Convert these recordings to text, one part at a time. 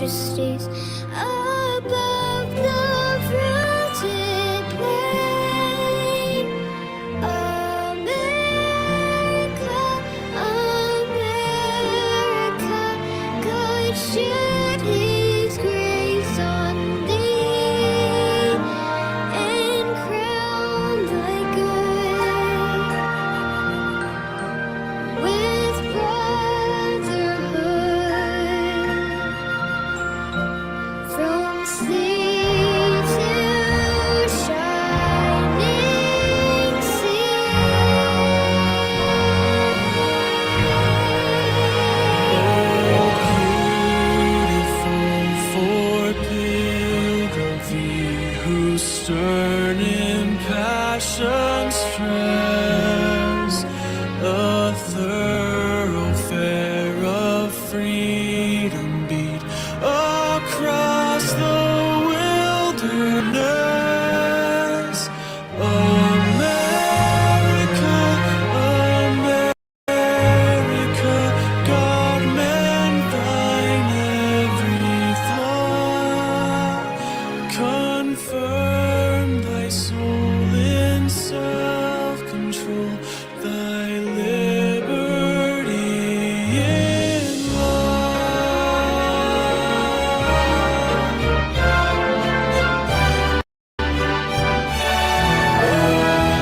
majesties above the fruited plain. America, America, God shed his grace on thee and crown thy good with brotherhood. From sea to shining sea. For pilgrim thee, whose stern impassioned stress a thoroughfare of freedom beat across the wilderness. America, America, God meant thine every flaw. Confirm thy soul in self-control, thy liberty in love.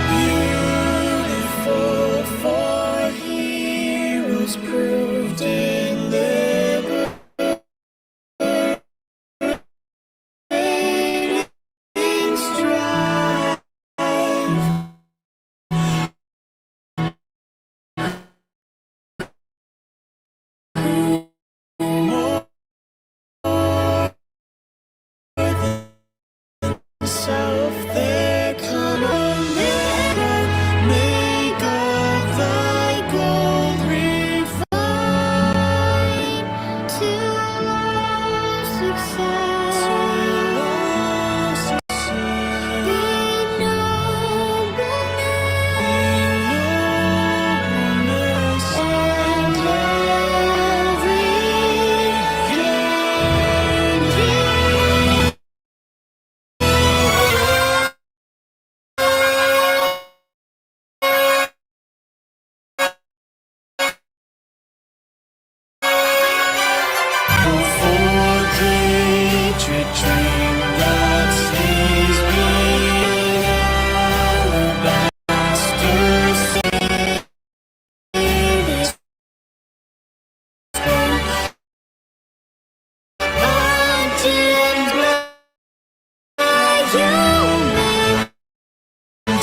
Beautiful for heroes proved in liberating strife. More than self, there come Omega, make of thy gold refine To love success, be nobleness, and every gain. For patriot dream that stays being alabaster saints Haunted by human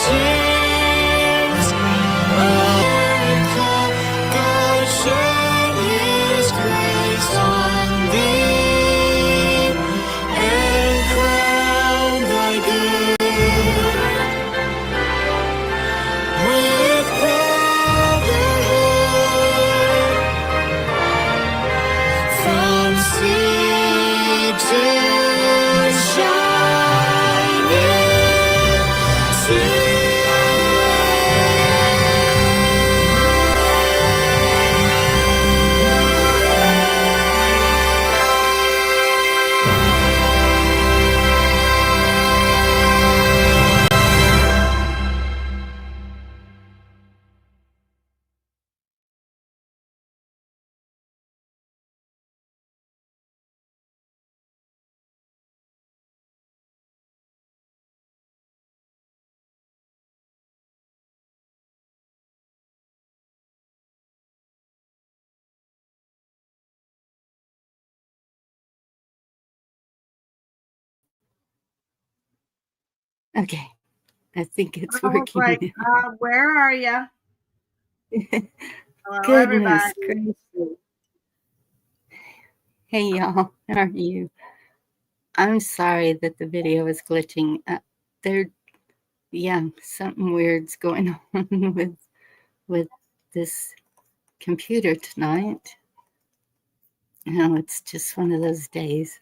tears. America, God shed his grace on thee and crown thy good with brotherhood. From sea to shining sea. Okay, I think it's I was working like, now. where are you? Hello, Goodness everybody. gracious. Hey, y'all. How are you? I'm sorry that the video is glitching. Something weird's going on with this computer tonight. It's just one of those days.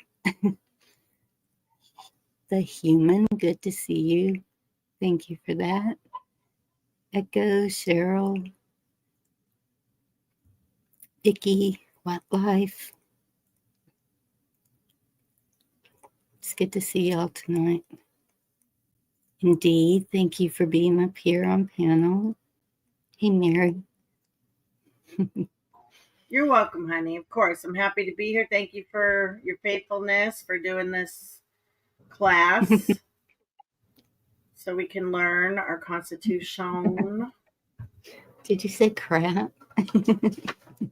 The Human, good to see you. Thank you for that. Echo, Cheryl, Icky, What Life, It's good to see y'all tonight. Indeed, thank you for being up here on panel. Hey, Mary. You're welcome, honey. Of course, I'm happy to be here. Thank you for your faithfulness for doing this class so we can learn our Constitution. Did you say crap?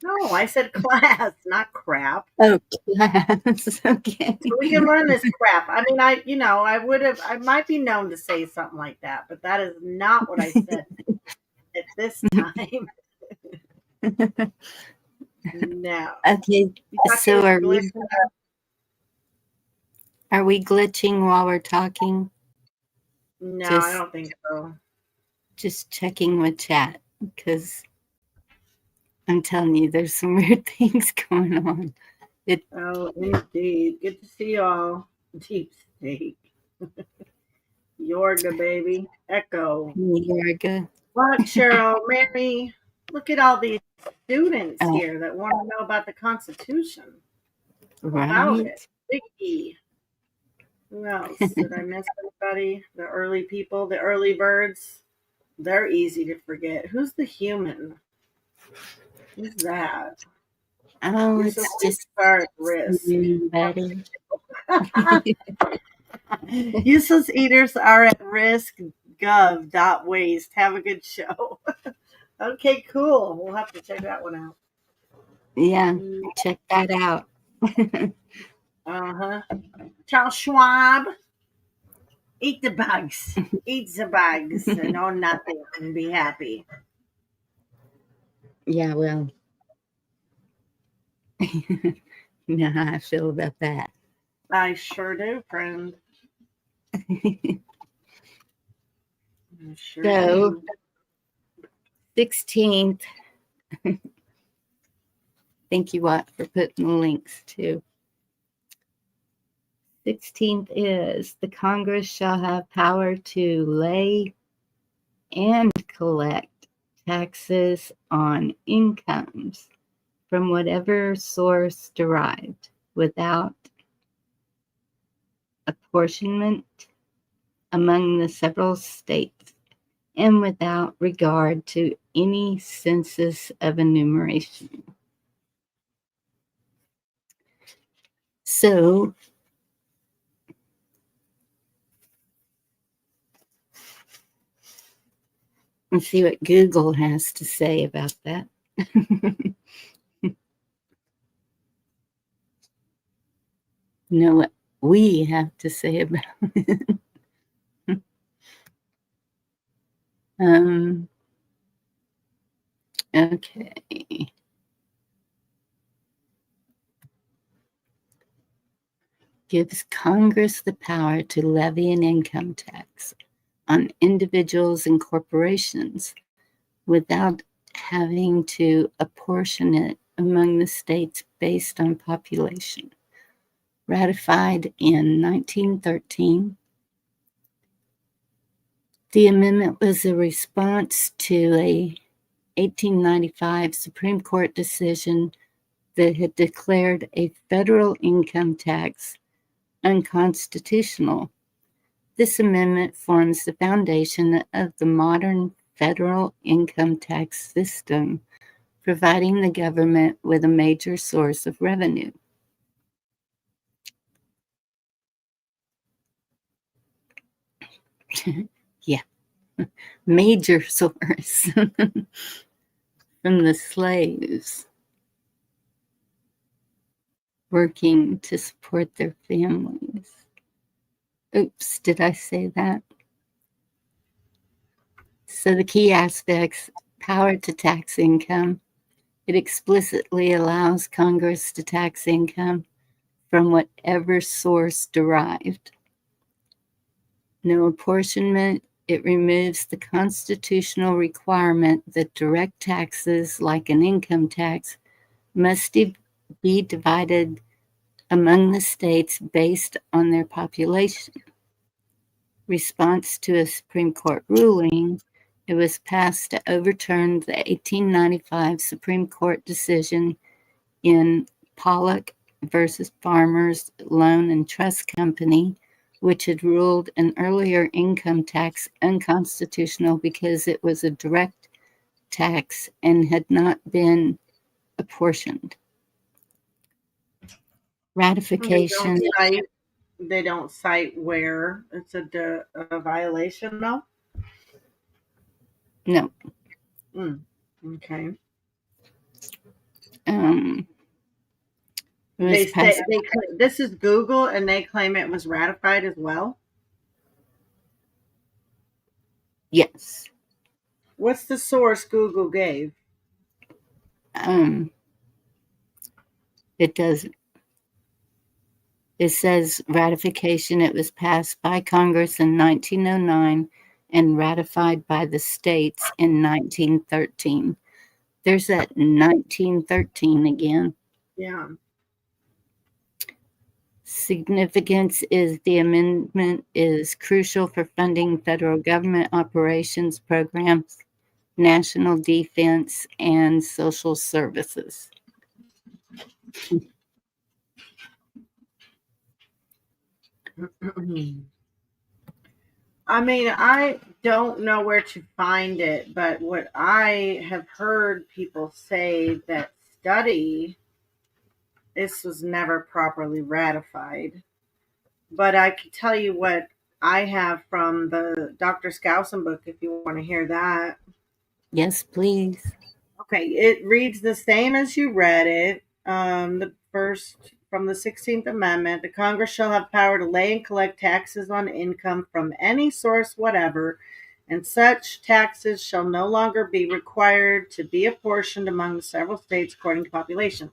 No, I said class, not crap. Oh, class. Okay. So we can learn this crap. I mean, I might be known to say something like that, but that is not what I said at this time. No. Okay, so are we glitching while we're talking? No, Just- I don't think so. Just checking with chat, because I'm telling you, there's some weird things going on. Oh, indeed. Good to see y'all. Deep State. Yorga, baby. Echo. Yorga. What, Cheryl? Mary, look at all these students Oh. here that want to know about the Constitution. About Right? it. Vicky. Who else? Did I miss anybody? The early people, the early birds. They're easy to forget. Who's the human? Who's that? Oh, You're it's supposed just to start risk. everybody. Useless eaters are at risk. Gov.waste. Have a good show. Okay, cool. We'll have to check that one out. Yeah, check that out. Uh-huh. Charles Schwab. Eat the bugs. Eat the bugs and own nothing and be happy. Yeah, well, you know how I feel about that. I sure do, friend. I sure So- do. 16th. Thank you, Watt, for putting the links too. 16th is the Congress shall have power to lay and collect taxes on incomes from whatever source derived without apportionment among the several states and without regard to any census of enumeration. So, let's see what Google has to say about that. Know what we have to say about it. Okay. Gives Congress the power to levy an income tax on individuals and corporations without having to apportion it among the states based on population. Ratified in 1913. The amendment was a response to a 1895 Supreme Court decision that had declared a federal income tax unconstitutional. This amendment forms the foundation of the modern federal income tax system, providing the government with a major source of revenue. Yeah, major source from the slaves working to support their families. Oops, did I say that? So the key aspects: power to tax income. It explicitly allows Congress to tax income from whatever source derived. No apportionment. It removes the constitutional requirement that direct taxes, like an income tax, must be divided among the states based on their population. Response to a Supreme Court ruling, it was passed to overturn the 1895 Supreme Court decision in Pollock versus Farmers Loan and Trust Company, which had ruled an earlier income tax unconstitutional because it was a direct tax and had not been apportioned. Ratification. They don't cite where it's a violation, though. No. Okay. This is Google, and they claim it was ratified as well. Yes. What's the source Google gave? It doesn't. It says ratification. It was passed by Congress in 1909 and ratified by the states in 1913. There's that 1913 again. Yeah. Significance is the amendment is crucial for funding federal government operations programs, national defense, and social services. I mean, I don't know where to find it, but what I have heard people say that study, this was never properly ratified. But I can tell you what I have from the Dr. Skousen book, if you want to hear that. Yes, please. Okay, it reads the same as you read it. The first from the 16th Amendment, the Congress shall have power to lay and collect taxes on income from any source whatever, and such taxes shall no longer be required to be apportioned among the several states according to population.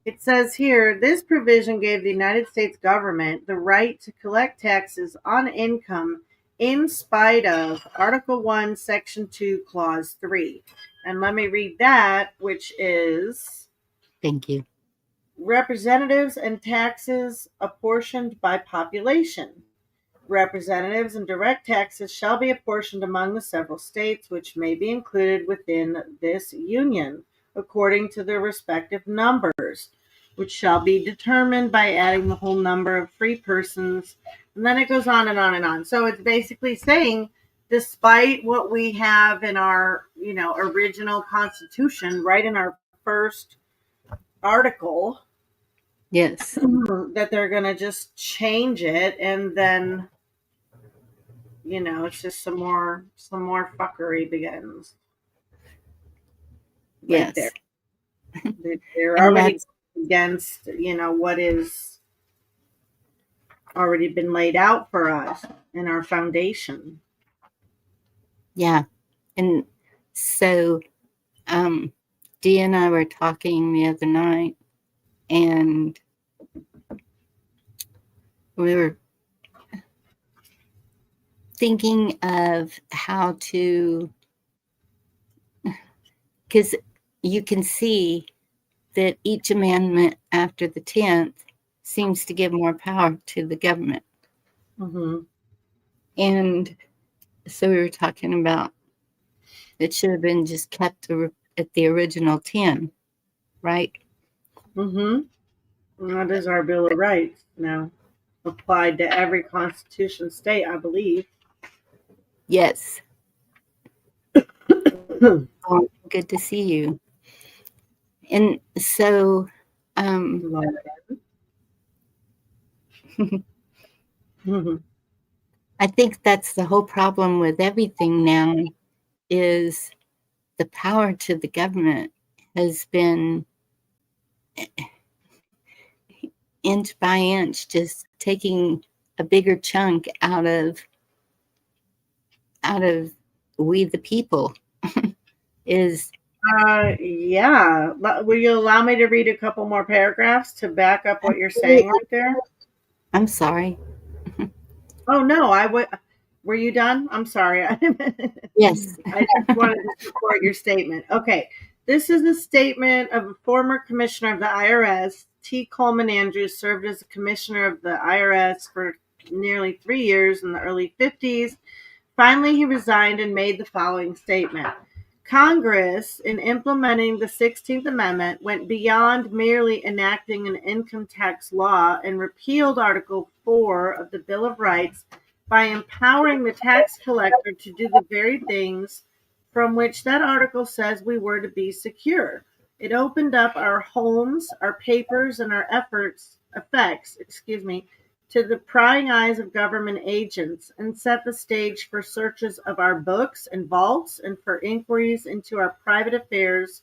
It says here, this provision gave the United States government the right to collect taxes on income in spite of Article 1, Section 2, Clause 3. And let me read that, which is... Thank you. Representatives and taxes apportioned by population. Representatives and direct taxes shall be apportioned among the several states which may be included within this union, according to their respective numbers, which shall be determined by adding the whole number of free persons. And then it goes on and on and on. So it's basically saying, despite what we have in our, original Constitution, right in our first article, yes, that they're going to just change it, and then, it's just some more fuckery begins. Yes. Right, they're already against, what is already been laid out for us in our foundation. Yeah. And so Dee and I were talking the other night, and we were thinking of how to, because you can see that each amendment after the 10th seems to give more power to the government. Mm-hmm. And so we were talking about it should have been just kept at the original 10, right? Mm-hmm. That is our Bill of Rights now, applied to every constitution state, I believe. Yes. Oh, good to see you. And so I think that's the whole problem with everything now, is the power to the government has been inch by inch just taking a bigger chunk out of we the people. Is yeah. Will you allow me to read a couple more paragraphs to back up what you're saying right there? I'm sorry. Oh no, were you done? I'm sorry. Yes. I just wanted to support your statement. Okay. This is a statement of a former commissioner of the IRS. T. Coleman Andrews served as a commissioner of the IRS for nearly 3 years in the early 50s. Finally, he resigned and made the following statement. Congress, in implementing the 16th Amendment, went beyond merely enacting an income tax law and repealed Article 4 of the Bill of Rights by empowering the tax collector to do the very things from which that article says we were to be secure. It opened up our homes, our papers, and our effects, to the prying eyes of government agents and set the stage for searches of our books and vaults and for inquiries into our private affairs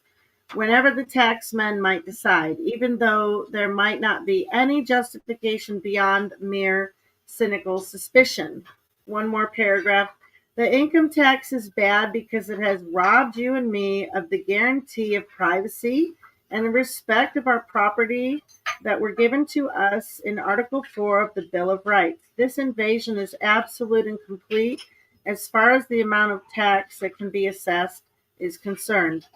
whenever the taxmen might decide, even though there might not be any justification beyond mere cynical suspicion. One more paragraph. The income tax is bad because it has robbed you and me of the guarantee of privacy and the respect of our property that were given to us in Article 4 of the Bill of Rights. This invasion is absolute and complete as far as the amount of tax that can be assessed is concerned.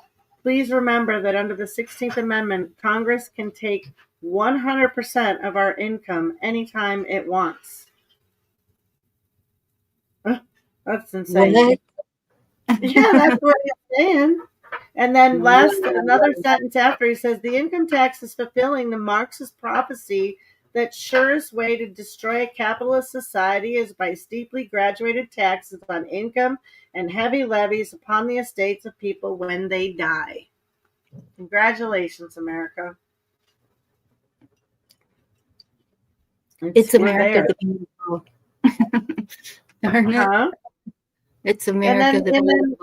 Please remember that under the 16th Amendment, Congress can take 100% of our income anytime it wants. That's insane. What? Yeah, that's what he's saying. And then another sentence after, he says, the income tax is fulfilling the Marxist prophecy that surest way to destroy a capitalist society is by steeply graduated taxes on income and heavy levies upon the estates of people when they die. Congratulations, America. It's We're America there. the Beautiful. Darn it. Huh? It's America the Beautiful.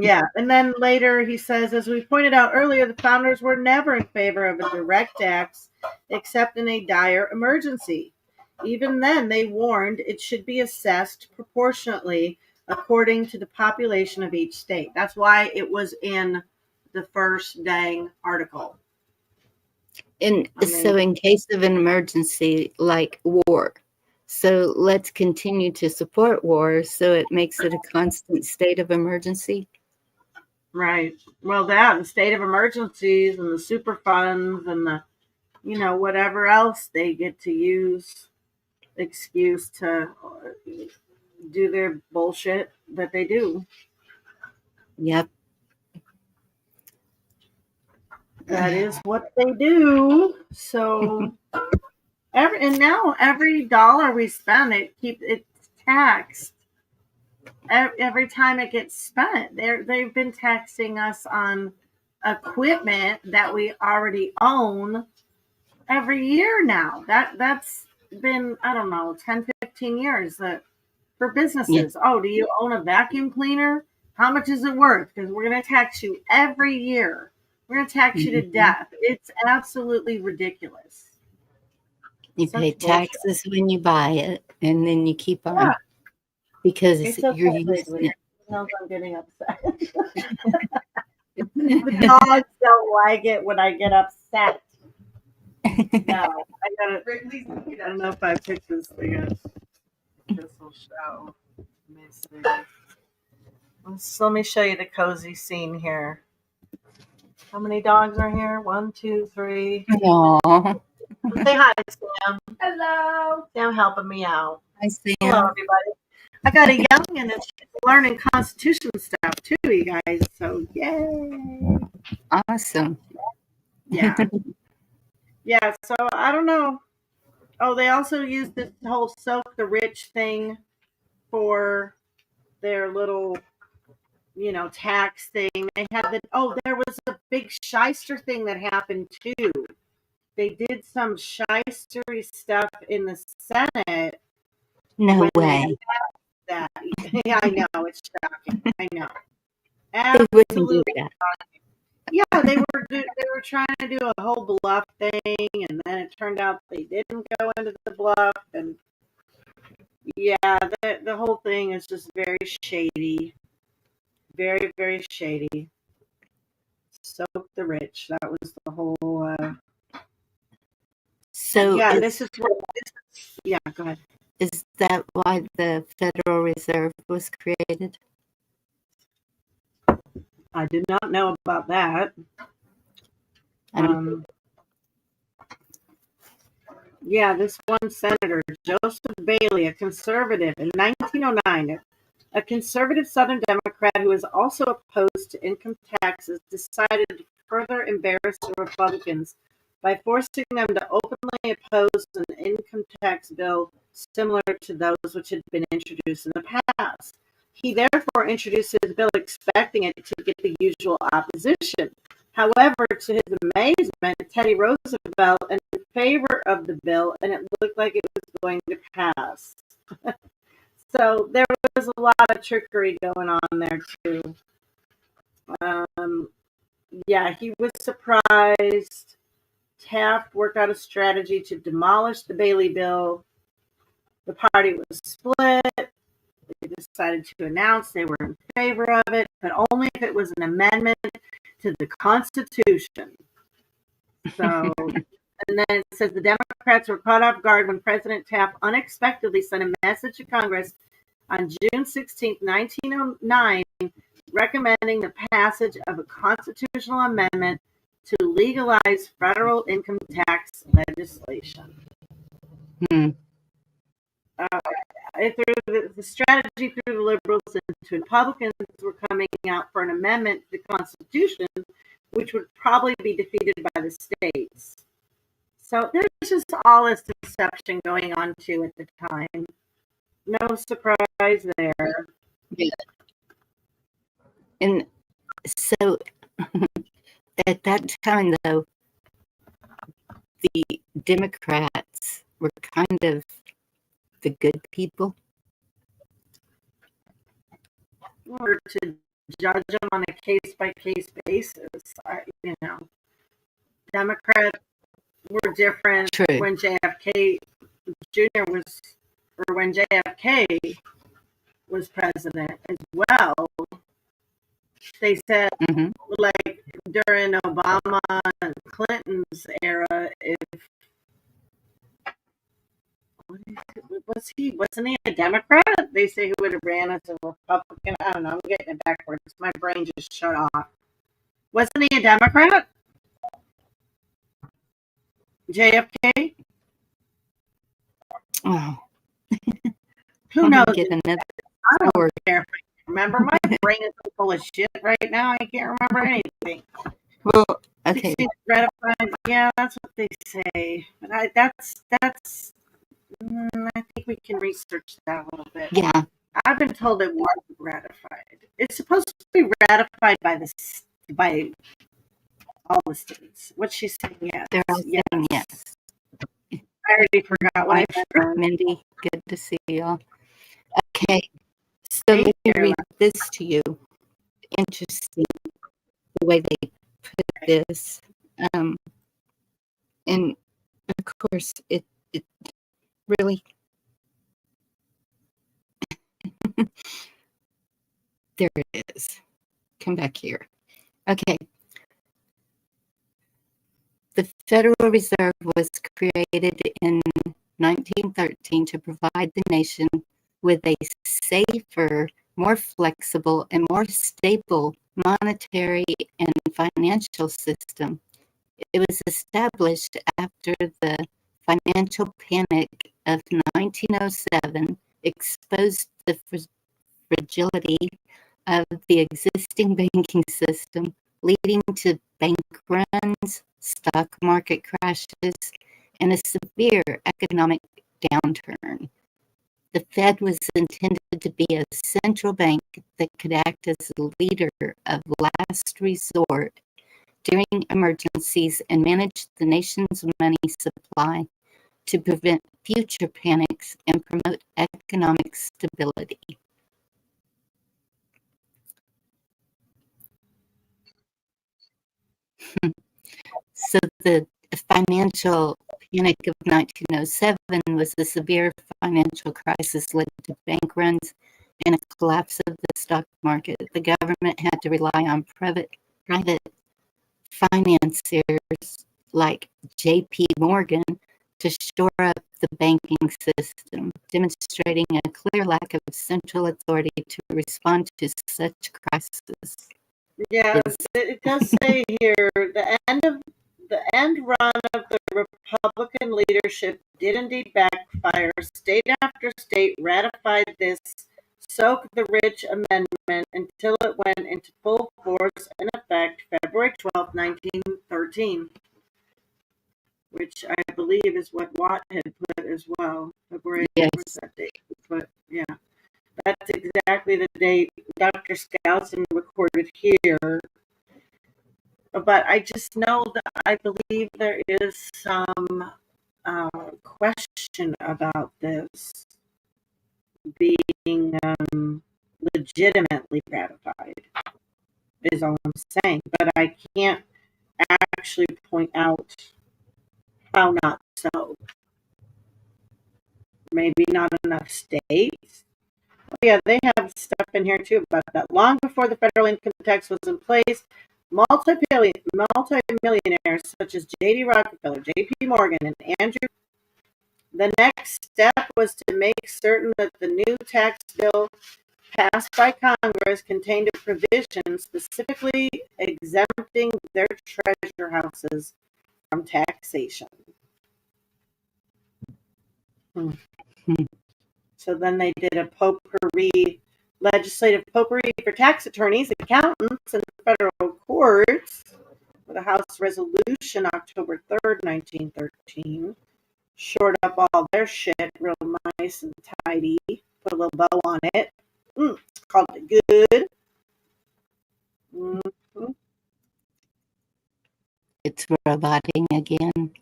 Yeah, and then later he says, as we pointed out earlier, the founders were never in favor of a direct tax except in a dire emergency. Even then, they warned it should be assessed proportionately according to the population of each state. That's why it was in the first dang article. So in case of an emergency like war, so let's continue to support war so it makes it a constant state of emergency. Right. Well, that, the state of emergencies and the super funds and the, whatever else they get to use excuse to do their bullshit that they do. Yep. That is what they do. So every dollar we spend, it's taxed. Every time it gets spent, they've been taxing us on equipment that we already own every year now. That's been, I don't know, 10, 15 years that for businesses. Yeah. Oh, do you own a vacuum cleaner? How much is it worth? Because we're going to tax you every year. We're going to tax you to death. It's absolutely ridiculous. You pay taxes when you buy it, and then you keep on. Yeah. Because you're using it. I'm getting upset. The dogs don't like it when I get upset. No, I don't know if I picked this thing up. This will show. Let me show you the cozy scene here. How many dogs are here? 1, 2, 3. Aww. Say hi, Sam. Hello. Sam helping me out. Hi, Sam. Hello, everybody. I got a youngin' that's learning Constitution stuff too, you guys. So, yay. Awesome. Yeah. Yeah, so I don't know. Oh, they also use this whole Soak the Rich thing for their little, tax thing. They had there was a big shyster thing that happened too. They did some shystery stuff in the Senate. No way. That. Yeah, I know. It's shocking. I know. They wouldn't do that. Yeah, they were trying to do a whole bluff thing, and then it turned out they didn't go into the bluff, and yeah, the whole thing is just very shady, very, very shady. Soak the Rich. That was the whole. So yeah, this is what. Yeah, go ahead. Is that why the Federal Reserve was created? I did not know about that. Yeah, this one senator, Joseph Bailey, a conservative, in 1909, A conservative Southern Democrat who is also opposed to income taxes decided to further embarrass the Republicans by forcing them to openly oppose an income tax bill similar to those which had been introduced in the past. He therefore introduced his bill expecting it to get the usual opposition. However, to his amazement, Teddy Roosevelt in favor of the bill, and it looked like it was going to pass. So there was a lot of trickery going on there too. Yeah, he was surprised. Taft worked out a strategy to demolish the Bailey bill. The party was split. They decided to announce they were in favor of it, but only if it was an amendment to the Constitution. So, and then it says the Democrats were caught off guard when President Taft unexpectedly sent a message to Congress on June 16, 1909, recommending the passage of a constitutional amendment to legalize federal income tax legislation. Through the strategy through the liberals and to Republicans were coming out for an amendment to the Constitution, which would probably be defeated by the states. So there's just all this deception going on too at the time. No surprise there. Yeah. And so at that time, though, the Democrats were kind of the good people. Or to judge them on a case-by-case basis, Democrats were different. True. When JFK Jr. when JFK was president as well. They said, like during Obama and Clinton's era, wasn't he a Democrat? They say he would have ran as a Republican. I don't know. I'm getting it backwards. My brain just shut off. Wasn't he a Democrat? JFK? Oh, Who knows? get another I don't word. care if I remember. My brain is full of shit right now. I can't remember anything. Well, okay. 16th ratified. Yeah, that's what they say. But I think we can research that a little bit. Yeah. I've been told it wasn't ratified. It's supposed to be ratified by all the states. What's she saying? Yes. They're all saying yes. I already forgot what I said. Mindy, good to see y'all. Okay, so let me read this to you. Interesting the way they put this. And of course, it really there it is. Come back here. Okay. The Federal Reserve was created in 1913 to provide the nation with a safer, more flexible, and more stable monetary and financial system. It was established after the financial panic of 1907 exposed the fragility of the existing banking system, leading to bank runs, stock market crashes, and a severe economic downturn. The Fed was intended to be a central bank that could act as a leader of last resort during emergencies and manage the nation's money supply to prevent future panics and promote economic stability. So the financial panic of 1907 was a severe financial crisis led to bank runs and a collapse of the stock market. The government had to rely on private financiers like J.P. Morgan to shore up the banking system, demonstrating a clear lack of central authority to respond to such crises. Yeah, it does say here the end run of the Republican leadership did indeed backfire. State after state ratified this soak the Rich Amendment until it went into full force and effect February 12, 1913, which I believe is what Watt had put as well. February, Yes. what's that date? But yeah, that's exactly the date Dr. Skousen recorded here. But I just know that I believe there is some question about this being legitimately ratified, is all I'm saying. But I can't actually point out how not so. Maybe not enough states. Oh, yeah, they have stuff in here too about that. Long before the federal income tax was in place, multi-millionaires such as J.D. Rockefeller, J.P. Morgan, and Andrew. The next step was to make certain that the new tax bill passed by Congress contained a provision specifically exempting their treasure houses from taxation. So then they did a legislative potpourri for tax attorneys, accountants, and federal courts with a House resolution October 3rd, 1913. Shored up all their shit real nice and tidy. Put a little bow on it. Called it good. Mm-hmm. It's roboting again.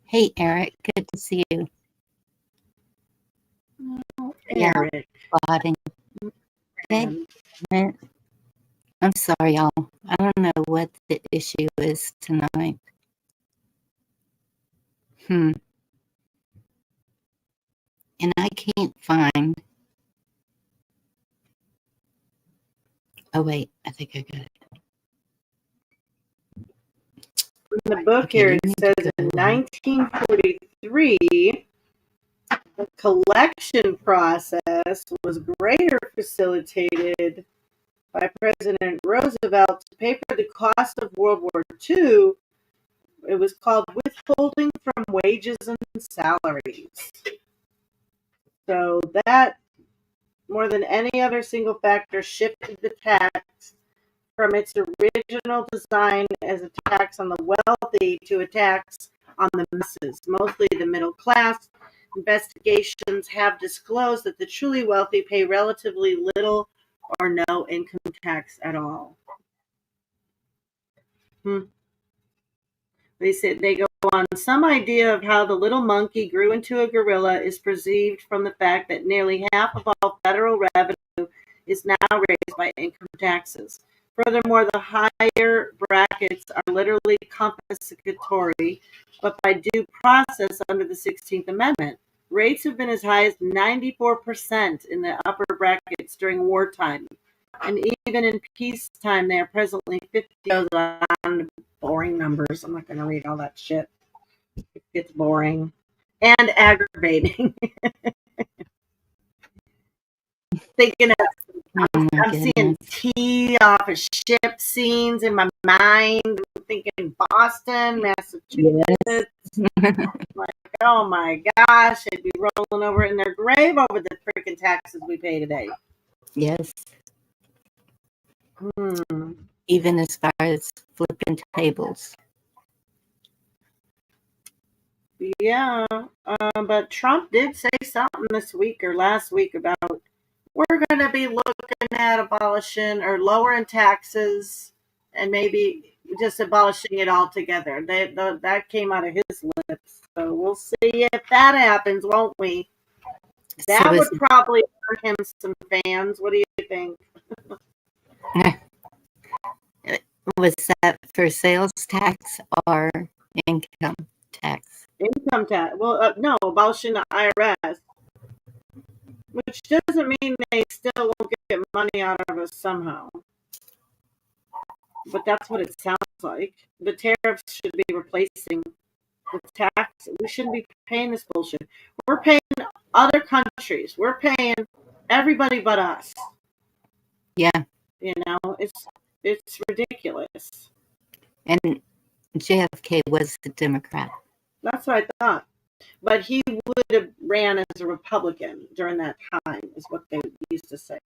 Hey, Eric. Good to see you. Yeah. Eric. Roboting. I'm sorry, y'all. I don't know what the issue is tonight. And I can't find. Oh, wait. I think I got it. In the book here, it says in 1943, the collection process was greater facilitated by President Roosevelt to pay for the cost of World War II. It was called withholding from wages and salaries. So that, more than any other single factor, shifted the tax from its original design as a tax on the wealthy to a tax on the masses, mostly the middle class. Investigations have disclosed that the truly wealthy pay relatively little or no income tax at all. They go on. Some idea of how the little monkey grew into a gorilla is perceived from the fact that nearly half of all federal revenue is now raised by income taxes. Furthermore, the higher brackets are literally confiscatory, but by due process under the 16th Amendment. Rates have been as high as 94% in the upper brackets during wartime. And even in peacetime, they are presently 50 on boring numbers. I'm not going to read all that shit. It's boring and aggravating. Thinking of, I'm seeing tea off of ship scenes in my mind. I'm thinking Boston, Massachusetts. Like, oh my gosh, they'd be rolling over in their grave over the freaking taxes we pay today. Yes. Even as far as flipping tables. Yeah, but Trump did say something this week or last week about we're going to be looking at abolishing or lowering taxes and maybe just abolishing it altogether. That came out of his lips. So we'll see if that happens, won't we? That would probably earn him some fans. What do you think? Was that for sales tax or income tax? Income tax. Well, no, abolishing the IRS. Which doesn't mean they still won't get money out of us somehow. But that's what it sounds like. The tariffs should be replacing the tax. We shouldn't be paying this bullshit. We're paying other countries. We're paying everybody but us. Yeah. You know, it's ridiculous. And JFK was the Democrat. That's what I thought. But he would have ran as a Republican during that time, is what they used to say.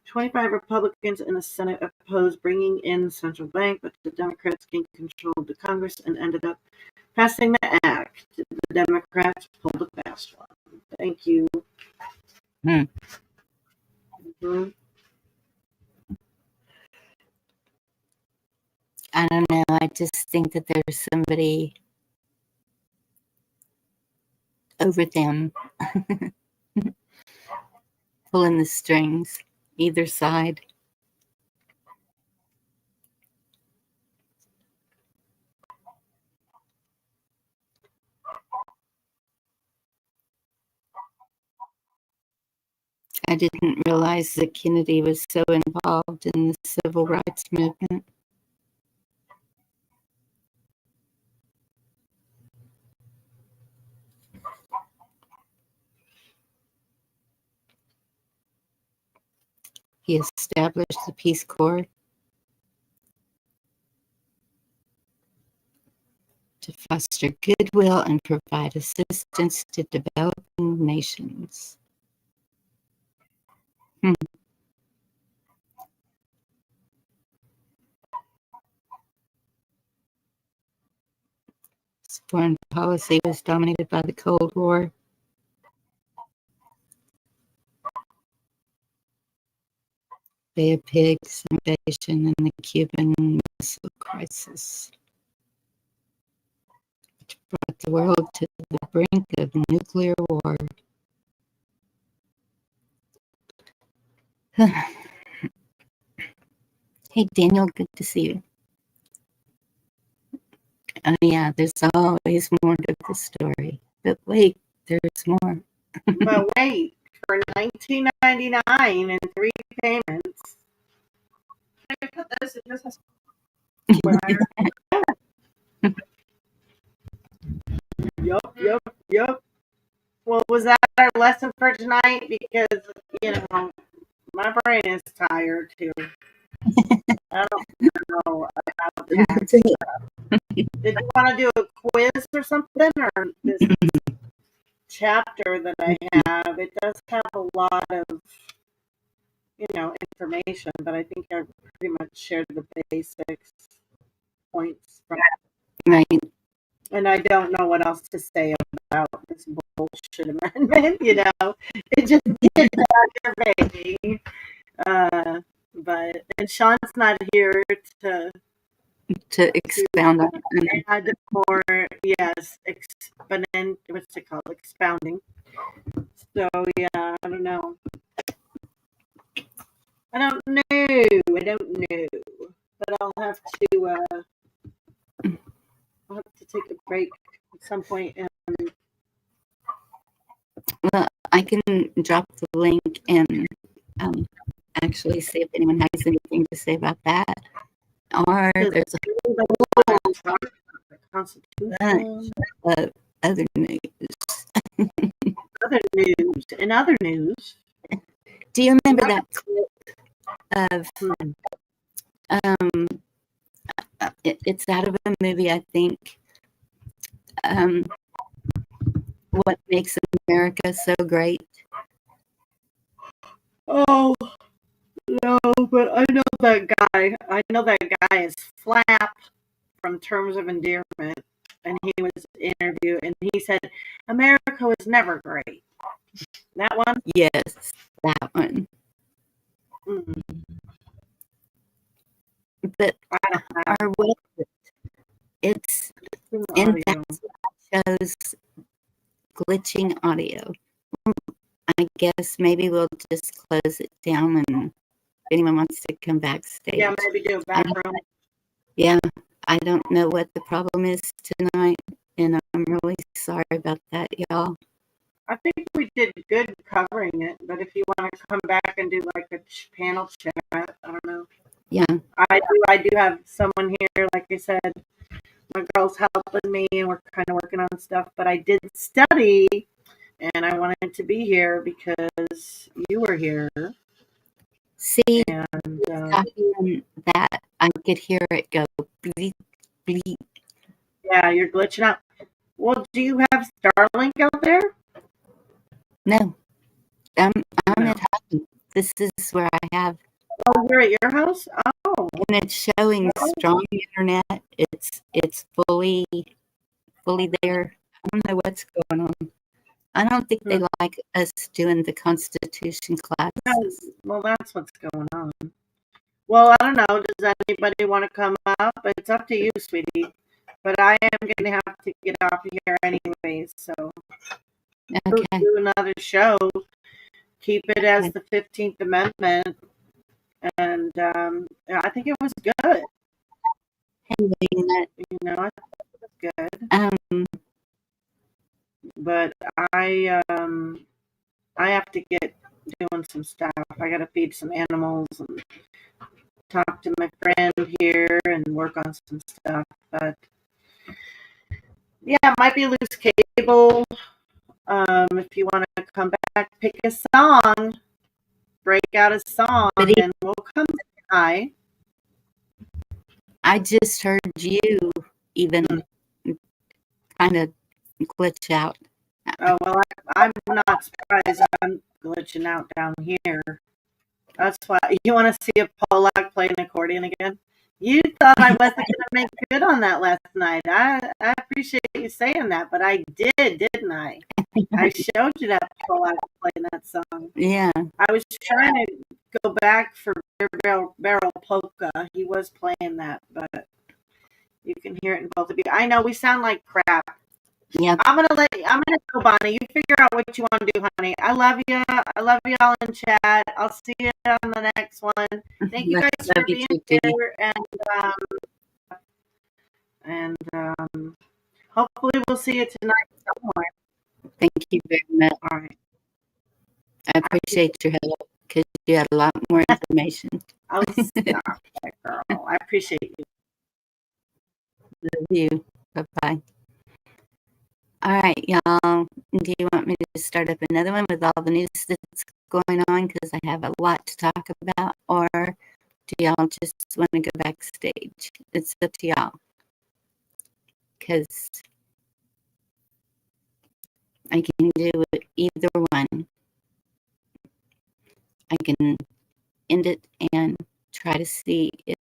25 Republicans in the Senate opposed bringing in the central bank, but the Democrats gained control of the Congress and ended up passing the act. The Democrats pulled a fast one. Thank you. Hmm. Mhm. I don't know. I just think that there's somebody over them pulling the strings, either side. I didn't realize that Kennedy was so involved in the civil rights movement. He established the Peace Corps to foster goodwill and provide assistance to developing nations. His foreign policy was dominated by the Cold War. Bay of Pigs invasion and the Cuban Missile Crisis, which brought the world to the brink of nuclear war. Hey, Daniel, good to see you. Oh, yeah, there's always more to the story. But wait, there's more. But wait, for $19.99 and 3 payments. Can I put those in this? Yep. Well, was that our lesson for tonight? Because, my brain is tired too. I don't know about tax. Did you want to do a quiz or something? Or this chapter that I have, it does have a lot of, information, but I think I pretty much shared the basics points from it. Right. And I don't know what else to say about this bullshit amendment, It just gets out your baby. And Sean's not here to expound on it. add more, yes, what's it called? Expounding. So, yeah, I don't know. I don't know. But I'll have to take a break at some point. And Well, I can drop the link and actually see if anyone has anything to say about that. Or there's the Constitution. Other news. Other news. Do you remember that clip of it's out of a movie, I think. What Makes America So Great? Oh no, but I know that guy. I know that guy is Flap from Terms of Endearment, and he was interviewed, and he said America was never great. That one? Yes, that one. Mm-hmm. But I don't have our website, it's in that shows glitching audio. I guess maybe we'll just close it down, and if anyone wants to come backstage. Yeah, maybe do a back room. Yeah, I don't know what the problem is tonight, and I'm really sorry about that, y'all. I think we did good covering it, but if you want to come back and do like a panel chat, I don't know. Yeah. I do have someone here, like I said, my girl's helping me and we're kind of working on stuff, but I did study and I wanted to be here because you were here. See, and that I could hear it go bleep, bleep. Yeah, you're glitching out. Well, do you have Starlink out there? No, I'm No. at home. This is where I have, Oh, you're at your house? Oh, and it's showing strong internet. It's fully there. I don't know what's going on. I don't think they like us doing the Constitution classes. well, that's what's going on. Well, I don't know. Does anybody want to come up? It's up to you, sweetie. But I am going to have to get off of here anyways. So we'll Okay. do another show. Keep it as the 15th Amendment. And I think it was good. Anyway, You know, I thought it was good. But I have to get doing some stuff. I got to feed some animals and talk to my friend here and work on some stuff. But yeah, it might be loose cable. If you want to come back, pick a song, break out a song, and we'll come say hi. I just heard you even kind of glitch out. Oh, well, I'm not surprised I'm glitching out down here. That's why. You want to see a Polak play an accordion again? You thought I wasn't going to make good on that last night. I appreciate you saying that, but I did, didn't I? I showed you that Polak playing that song. Yeah. I was trying to go back for Barrel Polka. He was playing that, but you can hear it in both of you. I know we sound like crap. Yeah. I'm gonna go, Bonnie. You figure out what you want to do, honey. I love you. I love you all in chat. I'll see you on the next one. Thank you guys for being here, and hopefully we'll see you tonight somewhere. Thank you very much. All right. I appreciate your help because you had a lot more information. Oh, stop that, girl. I appreciate you. Love you. Bye-bye. All right, y'all. Do you want me to start up another one with all the news that's going on? Because I have a lot to talk about. Or do y'all just want to go backstage? It's up to y'all. Because I can do either one. I can end it and try to see if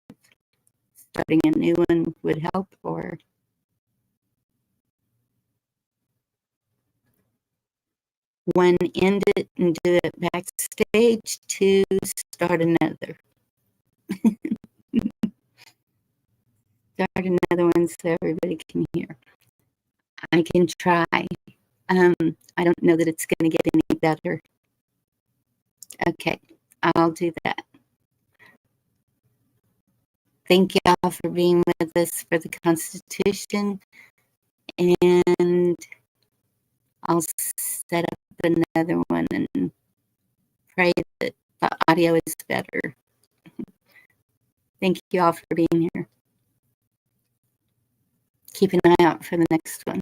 starting a new one would help, or one, end it and do it backstage, two, start another. Start another one so everybody can hear. I can try. I don't know that it's going to get any better. Okay, I'll do that. Thank y'all for being with us for the Constitution, and I'll set up another one and pray that the audio is better. Thank you all for being here. Keep an eye out for the next one.